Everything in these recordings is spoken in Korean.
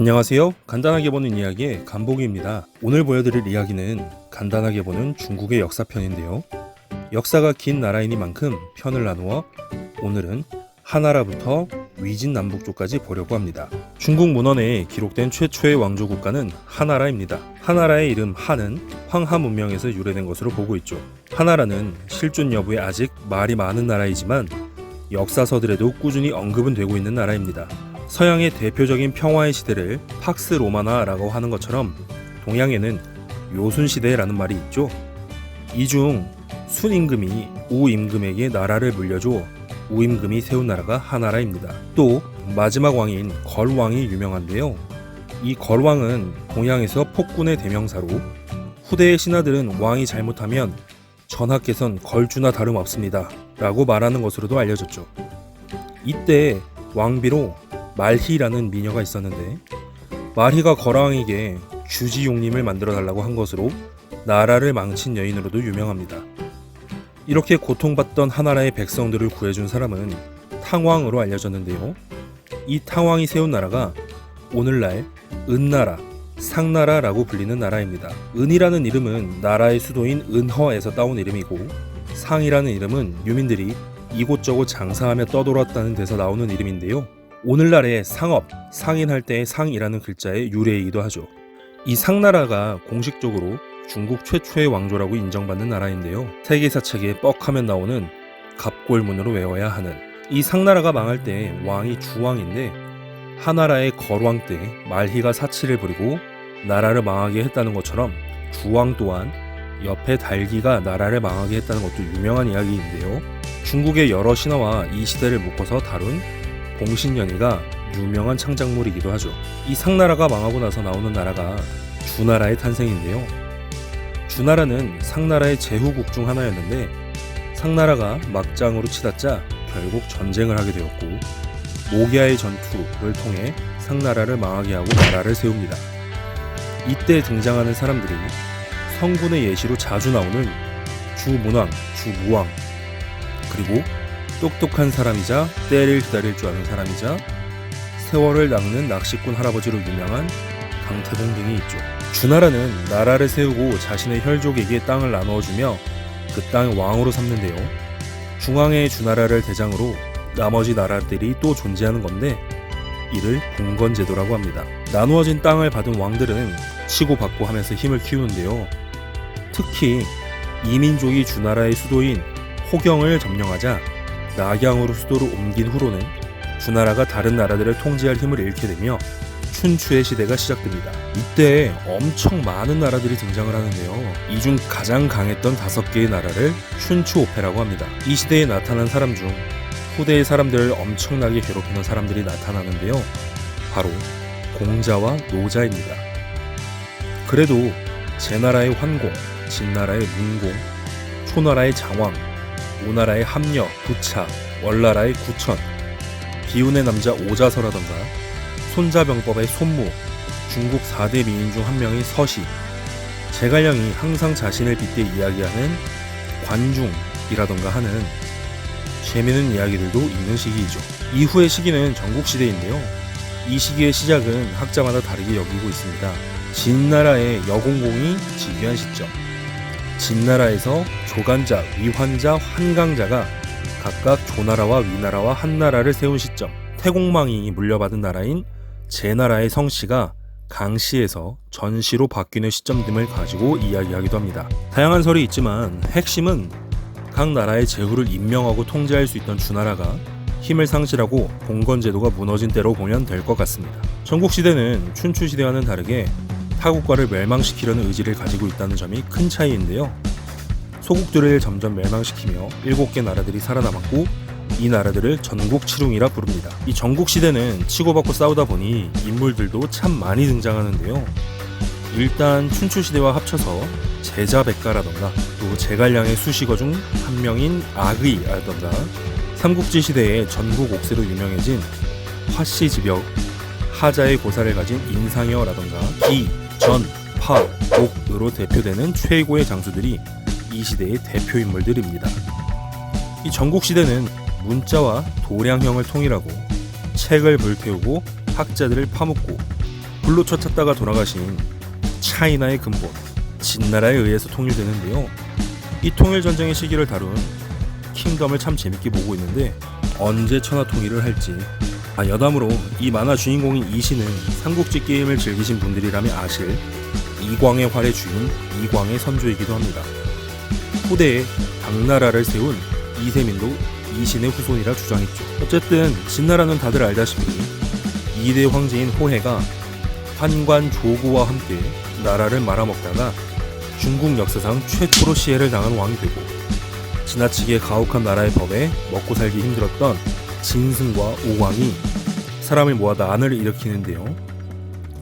안녕하세요. 간단하게 보는 이야기의 간복이입니다. 오늘 보여드릴 이야기는 간단하게 보는 중국의 역사편인데요. 역사가 긴 나라이니만큼 편을 나누어 오늘은 하나라부터 위진 남북 쪽까지 보려고 합니다. 중국 문헌에 기록된 최초의 왕조 국가는 하나라입니다. 하나라의 이름 하는 황하 문명에서 유래된 것으로 보고 있죠. 하나라는 실존 여부에 아직 말이 많은 나라이지만 역사서들에도 꾸준히 언급은 되고 있는 나라입니다. 서양의 대표적인 평화의 시대를 팍스 로마나라고 하는 것처럼 동양에는 요순시대라는 말이 있죠. 이 중 순임금이 우임금에게 나라를 물려줘 우임금이 세운 나라가 하나라입니다. 또 마지막 왕인 걸왕이 유명한데요. 이 걸왕은 동양에서 폭군의 대명사로 후대의 신하들은 왕이 잘못하면 전하께선 걸주나 다름없습니다 라고 말하는 것으로도 알려졌죠. 이때 왕비로 말희라는 미녀가 있었는데 말희가 걸왕에게 주지용님을 만들어 달라고 한 것으로 나라를 망친 여인으로도 유명합니다. 이렇게 고통받던 하나라의 백성들을 구해준 사람은 탕왕으로 알려졌는데요. 이 탕왕이 세운 나라가 오늘날 은나라, 상나라라고 불리는 나라입니다. 은이라는 이름은 나라의 수도인 은허에서 따온 이름이고 상이라는 이름은 유민들이 이곳저곳 장사하며 떠돌았다는 데서 나오는 이름인데요. 오늘날의 상업, 상인할 때의 상이라는 글자의 유래이기도 하죠. 이 상나라가 공식적으로 중국 최초의 왕조라고 인정받는 나라인데요. 세계사책에 뻑하면 나오는 갑골문으로 외워야 하는 이 상나라가 망할 때 왕이 주왕인데 하나라의 걸왕 때 말희가 사치를 부리고 나라를 망하게 했다는 것처럼 주왕 또한 옆에 달기가 나라를 망하게 했다는 것도 유명한 이야기인데요. 중국의 여러 신화와 이 시대를 묶어서 다룬 봉신연희가 유명한 창작물이기도 하죠. 이 상나라가 망하고 나서 나오는 나라가 주나라의 탄생인데요. 주나라는 상나라의 제후국 중 하나였는데 상나라가 막장으로 치닫자 결국 전쟁을 하게 되었고 모기아의 전투를 통해 상나라를 망하게 하고 나라를 세웁니다. 이때 등장하는 사람들이 성군의 예시로 자주 나오는 주문왕, 주무왕, 그리고 똑똑한 사람이자 때를 기다릴 줄 아는 사람이자 세월을 낚는 낚시꾼 할아버지로 유명한 강태공 등이 있죠. 주나라는 나라를 세우고 자신의 혈족에게 땅을 나누어주며 그 땅의 왕으로 삼는데요. 중앙의 주나라를 대장으로 나머지 나라들이 또 존재하는 건데 이를 봉건제도라고 합니다. 나누어진 땅을 받은 왕들은 치고받고 하면서 힘을 키우는데요. 특히 이민족이 주나라의 수도인 호경을 점령하자 낙양으로 수도를 옮긴 후로는 주나라가 다른 나라들을 통제할 힘을 잃게 되며 춘추의 시대가 시작됩니다. 이때 엄청 많은 나라들이 등장을 하는데요. 이 중 가장 강했던 5개의 나라를 춘추오패라고 합니다. 이 시대에 나타난 사람 중 후대의 사람들을 엄청나게 괴롭히는 사람들이 나타나는데요. 바로 공자와 노자입니다. 그래도 제나라의 환공, 진나라의 문공, 초나라의 장왕, 오나라의 함녀, 부차, 월나라의 구천, 비운의 남자 오자서라던가 손자병법의 손무, 중국 4대 미인 중 한 명인 서시, 제갈량이 항상 자신을 빗대 이야기하는 관중이라던가 하는 재미있는 이야기들도 있는 시기이죠. 이후의 시기는 전국시대인데요. 이 시기의 시작은 학자마다 다르게 여기고 있습니다. 진나라의 여공공이 즉위한 시점, 진나라에서 조간자, 위환자, 환강자가 각각 조나라와 위나라와 한나라를 세운 시점, 태공망이 물려받은 나라인 제나라의 성씨가 강씨에서 전씨로 바뀌는 시점 등을 가지고 이야기하기도 합니다. 다양한 설이 있지만 핵심은 각 나라의 제후를 임명하고 통제할 수 있던 주나라가 힘을 상실하고 봉건제도가 무너진 때로 보면 될 것 같습니다. 전국시대는 춘추시대와는 다르게 타국가를 멸망시키려는 의지를 가지고 있다는 점이 큰 차이인데요. 소국들을 점점 멸망시키며 7개 나라들이 살아남았고 이 나라들을 전국칠웅이라 부릅니다. 이 전국시대는 치고받고 싸우다 보니 인물들도 참 많이 등장하는데요. 일단 춘추시대와 합쳐서 제자백가라던가 또 제갈량의 수식어 중 한 명인 악의라던가 삼국지 시대의 전국 옥새로 유명해진 화씨지벽, 하자의 고사를 가진 인상여라던가 기, 전, 파, 옥으로 대표되는 최고의 장수들이 이 시대의 대표 인물들입니다. 이 전국시대는 문자와 도량형을 통일하고 책을 불태우고 학자들을 파묻고 불로 쫓았다가 돌아가신 차이나의 근본 진나라에 의해서 통일되는데요. 이 통일전쟁의 시기를 다룬 킹덤을 참 재밌게 보고 있는데 언제 천하 통일을 할지. 여담으로 이 만화 주인공인 이신은 삼국지 게임을 즐기신 분들이라면 아실 이광의 활의 주인 이광의 선조이기도 합니다. 후대에 당나라를 세운 이세민도 이신의 후손이라 주장했죠. 어쨌든 진나라는 다들 알다시피 2대 황제인 호해가 환관 조구와 함께 나라를 말아먹다가 중국 역사상 최초로 시해를 당한 왕이 되고, 지나치게 가혹한 나라의 법에 먹고 살기 힘들었던 진승과 오광이 사람을 모아다 안을 일으키는데요.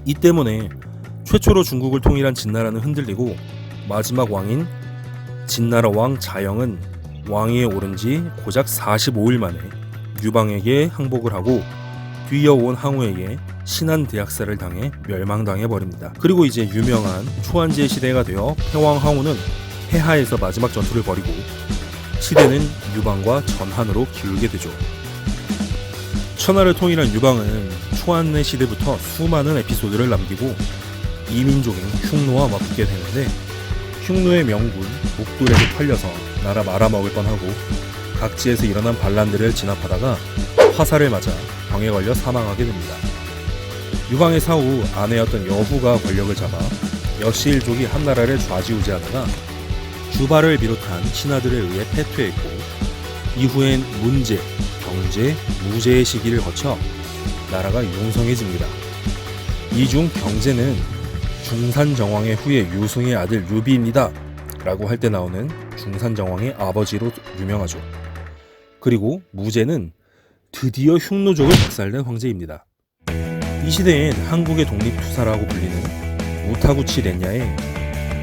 이 때문에 최초로 중국을 통일한 진나라는 흔들리고 마지막 왕인 진나라 왕 자영은 왕위에 오른 지 고작 45일 만에 유방에게 항복을 하고 뒤이어온 항우에게 신한대학살을 당해 멸망당해 버립니다. 그리고 이제 유명한 초한지의 시대가 되어 패왕 항우는 폐하에서 마지막 전투를 벌이고 시대는 유방과 전한으로 기울게 되죠. 천하를 통일한 유방은 초한의 시대부터 수많은 에피소드를 남기고 이민족인 흉노와 맞붙게 되는데, 흉노의 명군 목돌에게 털려서 나라 말아먹을 뻔하고 각지에서 일어난 반란들을 진압하다가 화살을 맞아 병에 걸려 사망하게 됩니다. 유방의 사후 아내였던 여후가 권력을 잡아 여씨일족이 한나라를 좌지우지하다가 주발을 비롯한 신하들에 의해 패퇴했고, 이후엔 문제, 경제, 무제의 시기를 거쳐 나라가 융성해집니다. 이 중 경제는 중산정왕의 후예 유승의 아들 유비입니다 라고 할 때 나오는 중산정왕의 아버지로 유명하죠. 그리고 무제는 드디어 흉노족을 박살낸 황제입니다. 이 시대엔 한국의 독립투사라고 불리는 우타구치 렌야의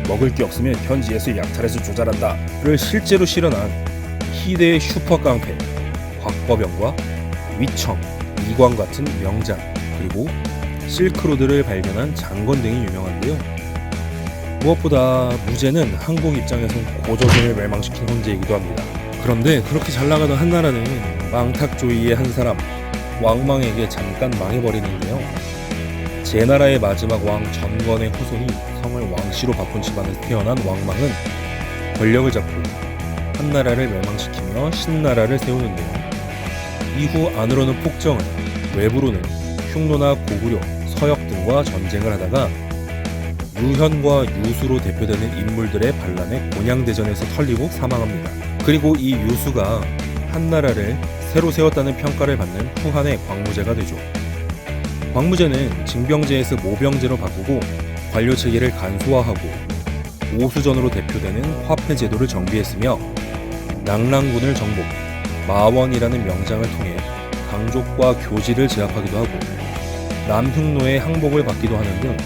먹을 게 없으면 현지에서 약탈해서 조잘한다 를 실제로 실현한 희대의 슈퍼깡패 곽법영과 위청, 이광 같은 명장, 그리고 실크로드를 발견한 장건 등이 유명한데요. 무엇보다 무제는 한국 입장에선 고조선을 멸망시킨 황제이기도 합니다. 그런데 그렇게 잘 나가던 한나라는 망탁조이의 한 사람 왕망에게 잠깐 망해버리는데요. 제나라의 마지막 왕 전건의 후손이 성을 왕씨로 바꾼 집안에서 태어난 왕망은 권력을 잡고 한나라를 멸망시키며 신나라를 세우는데요. 이후 안으로는 폭정을, 외부로는 흉노나 고구려, 서역 등과 전쟁을 하다가 유현과 유수로 대표되는 인물들의 반란에 곤양대전에서 털리고 사망합니다. 그리고 이 유수가 한나라를 새로 세웠다는 평가를 받는 후한의 광무제가 되죠. 광무제는 징병제에서 모병제로 바꾸고 관료체계를 간소화하고 오수전으로 대표되는 화폐제도를 정비했으며 낭랑군을 정복, 마원이라는 명장을 통해 강족과 교지를 제압하기도 하고 남흉노의 항복을 받기도 하는 등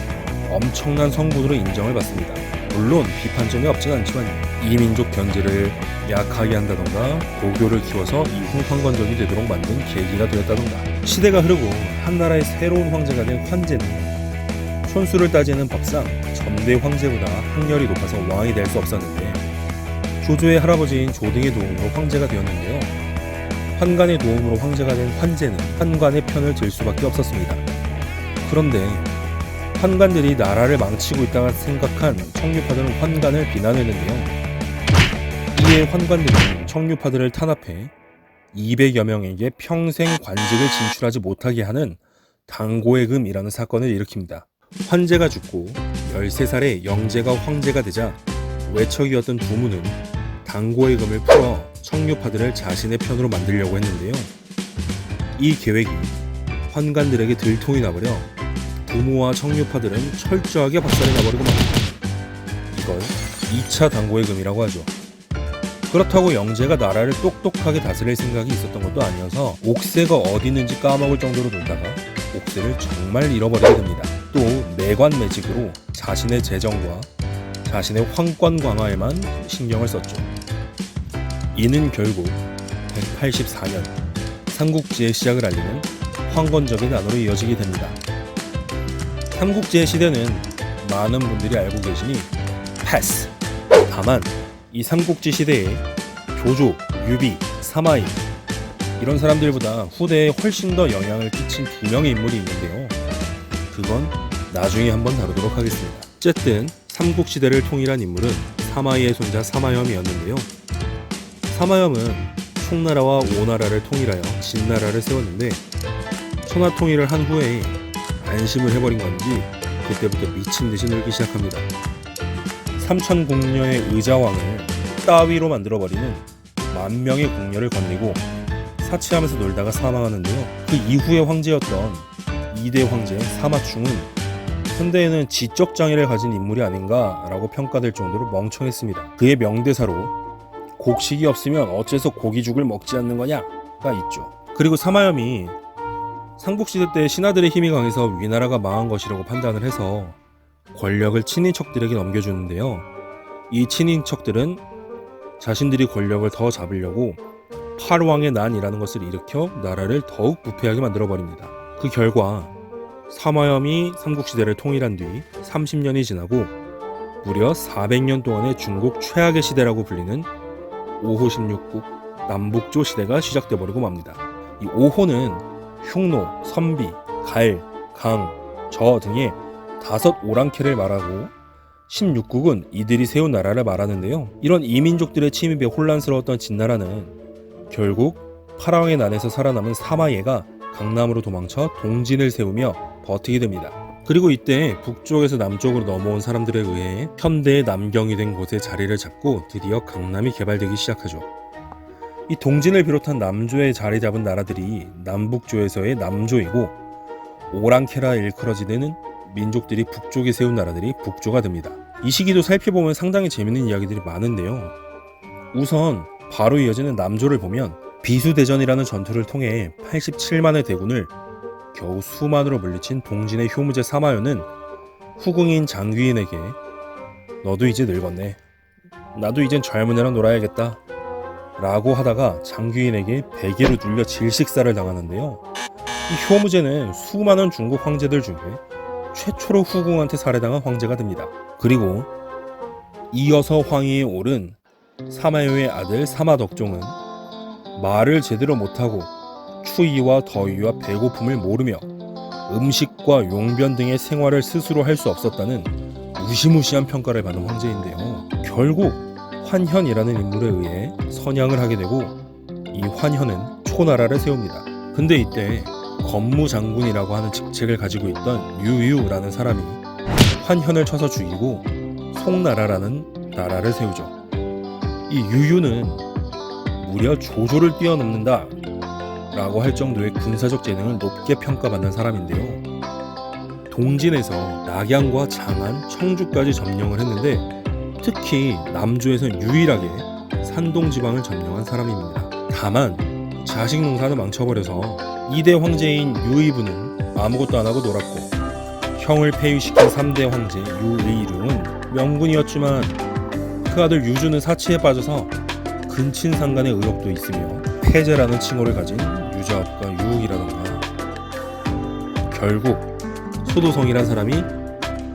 엄청난 성군으로 인정을 받습니다. 물론 비판점이 없진 않지만 이민족 견제를 약하게 한다던가 고교를 키워서 이후 황건적이 되도록 만든 계기가 되었다던가. 시대가 흐르고 한나라의 새로운 황제가 된 환제는 촌수를 따지는 법상 전대 황제보다 학렬이 높아서 왕이 될 수 없었는데 조조의 할아버지인 조등의 도움으로 황제가 되었는데요. 환관의 도움으로 황제가 된 환제는 환관의 편을 들 수밖에 없었습니다. 그런데 환관들이 나라를 망치고 있다고 생각한 청류파들은 환관을 비난했는데요. 이에 환관들은 청류파들을 탄압해 200여 명에게 평생 관직을 진출하지 못하게 하는 당고해금이라는 사건을 일으킵니다. 환제가 죽고 13살에 영제가 황제가 되자 외척이었던 두무는 당고해금을 풀어 청류파들을 자신의 편으로 만들려고 했는데요. 이 계획이 환관들에게 들통이 나버려 두무와 청류파들은 철저하게 박살이 나버리고 맙니다. 이걸 2차 당고해금이라고 하죠. 그렇다고 영제가 나라를 똑똑하게 다스릴 생각이 있었던 것도 아니어서 옥새가 어디 있는지 까먹을 정도로 놀다가 옥새를 정말 잃어버리게 됩니다. 또 내관매직으로 자신의 재정과 자신의 황권 강화에만 신경을 썼죠. 이는 결국 184년 삼국지의 시작을 알리는 황건적인 난으로 이어지게 됩니다. 삼국지의 시대는 많은 분들이 알고 계시니 패스! 다만 이 삼국지 시대에 조조, 유비, 사마이 이런 사람들보다 후대에 훨씬 더 영향을 끼친 두 명의 인물이 있는데요. 그건 나중에 한번 다루도록 하겠습니다. 어쨌든 삼국시대를 통일한 인물은 사마이의 손자 사마염이었는데요. 사마염은 총나라와 오나라를 통일하여 진나라를 세웠는데 천하통일을 한 후에 안심을 해버린 건지 그때부터 미친듯이 놀기 시작합니다. 삼천궁녀의 의자왕을 따위로 만들어버리는 만명의 궁녀를 건네고 사치하면서 놀다가 사망하는데요. 그 이후의 황제였던 2대 황제 사마충은 현대에는 지적 장애를 가진 인물이 아닌가라고 평가될 정도로 멍청했습니다. 그의 명대사로 곡식이 없으면 어째서 고기죽을 먹지 않는 거냐가 있죠. 그리고 사마염이 삼국시대 때 신하들의 힘이 강해서 위나라가 망한 것이라고 판단을 해서 권력을 친인척들에게 넘겨주는데요. 이 친인척들은 자신들이 권력을 더 잡으려고 팔왕의 난이라는 것을 일으켜 나라를 더욱 부패하게 만들어버립니다. 그 결과 사마염이 삼국시대를 통일한 뒤 30년이 지나고 무려 400년 동안의 중국 최악의 시대라고 불리는 5호 16국 남북조 시대가 시작돼버리고 맙니다. 이 5호는 흉노, 선비, 갈, 강, 저 등의 5 오랑캐를 말하고 16국은 이들이 세운 나라를 말하는데요. 이런 이민족들의 침입에 혼란스러웠던 진나라는 결국 파랑의 난에서 살아남은 사마예가 강남으로 도망쳐 동진을 세우며 버티게 됩니다. 그리고 이때 북쪽에서 남쪽으로 넘어온 사람들에 의해 현대의 남경이 된 곳에 자리를 잡고 드디어 강남이 개발되기 시작하죠. 이 동진을 비롯한 남조에 자리 잡은 나라들이 남북조에서의 남조이고 오랑캐라 일컬어지는 민족들이 북쪽에 세운 나라들이 북조가 됩니다. 이 시기도 살펴보면 상당히 재밌는 이야기들이 많은데요. 우선 바로 이어지는 남조를 보면 비수대전이라는 전투를 통해 87만의 대군을 겨우 수만으로 물리친 동진의 효무제 사마요는 후궁인 장귀인에게 너도 이제 늙었네. 나도 이젠 젊은 애랑 놀아야겠다. 라고 하다가 장귀인에게 베개로 눌려 질식사를 당하는데요. 이 효무제는 수많은 중국 황제들 중에 최초로 후궁한테 살해당한 황제가 됩니다. 그리고 이어서 황위에 오른 사마요의 아들 사마덕종은 말을 제대로 못하고 추위와 더위와 배고픔을 모르며 음식과 용변 등의 생활을 스스로 할 수 없었다는 무시무시한 평가를 받은 황제인데요. 결국 환현이라는 인물에 의해 선양을 하게 되고 이 환현은 초나라를 세웁니다. 근데 이때 건무장군이라고 하는 직책을 가지고 있던 유유라는 사람이 환현을 쳐서 죽이고 송나라라는 나라를 세우죠. 이 유유는 무려 조조를 뛰어넘는다 라고 할 정도의 군사적 재능을 높게 평가받는 사람인데요. 동진에서 낙양과 장안, 청주까지 점령을 했는데 특히 남조에서는 유일하게 산동지방을 점령한 사람입니다. 다만 자식 농사는 망쳐버려서 2대 황제인 유의부는 아무것도 안하고 놀았고 형을 폐위시킨 3대 황제 유의룡은 명군이었지만 그 아들 유주는 사치에 빠져서 근친상간의 의혹도 있으며 폐제라는 칭호를 가진 유자업과 유욱이라던가 결국 소도성이란 사람이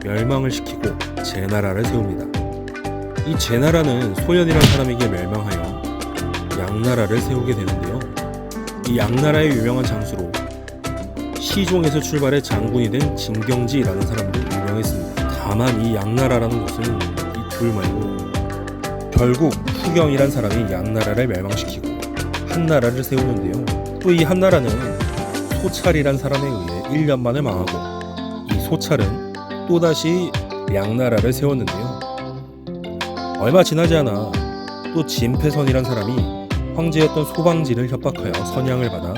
멸망을 시키고 제나라를 세웁니다. 이 제나라는 소연이란 사람에게 멸망하여 양나라를 세우게 되는데요. 이 양나라의 유명한 장수로 시종에서 출발해 장군이 된 진경지라는 사람도 유명했습니다. 다만 이 양나라라는 곳은 이 둘 말고 결국 후경이란 사람이 양나라를 멸망시키고 한나라를 세우는데요. 또 이 한나라는 소찰이란 사람에 의해 1년 만에 망하고 이 소찰은 또다시 양나라를 세웠는데요. 얼마 지나지 않아 또 진패선이란 사람이 황제였던 소방진을 협박하여 선양을 받아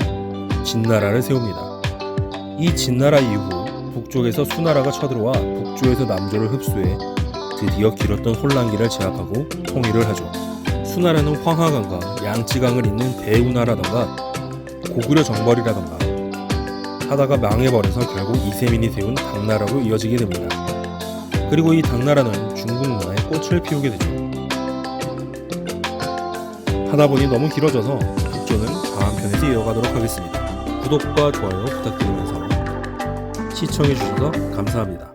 진나라를 세웁니다. 이 진나라 이후 북쪽에서 수나라가 쳐들어와 북조에서 남조를 흡수해 드디어 길었던 혼란기를 제압하고 통일을 하죠. 수나라는 황하강과 양치강을 잇는 대우나라던가 고구려 정벌이라던가 하다가 망해버려서 결국 이세민이 세운 당나라로 이어지게 됩니다. 그리고 이 당나라는 중국 문화에 꽃을 피우게 되죠. 하다보니 너무 길어져서 북조는 다음 편에서 이어가도록 하겠습니다. 구독과 좋아요 부탁드리면서 시청해주셔서 감사합니다.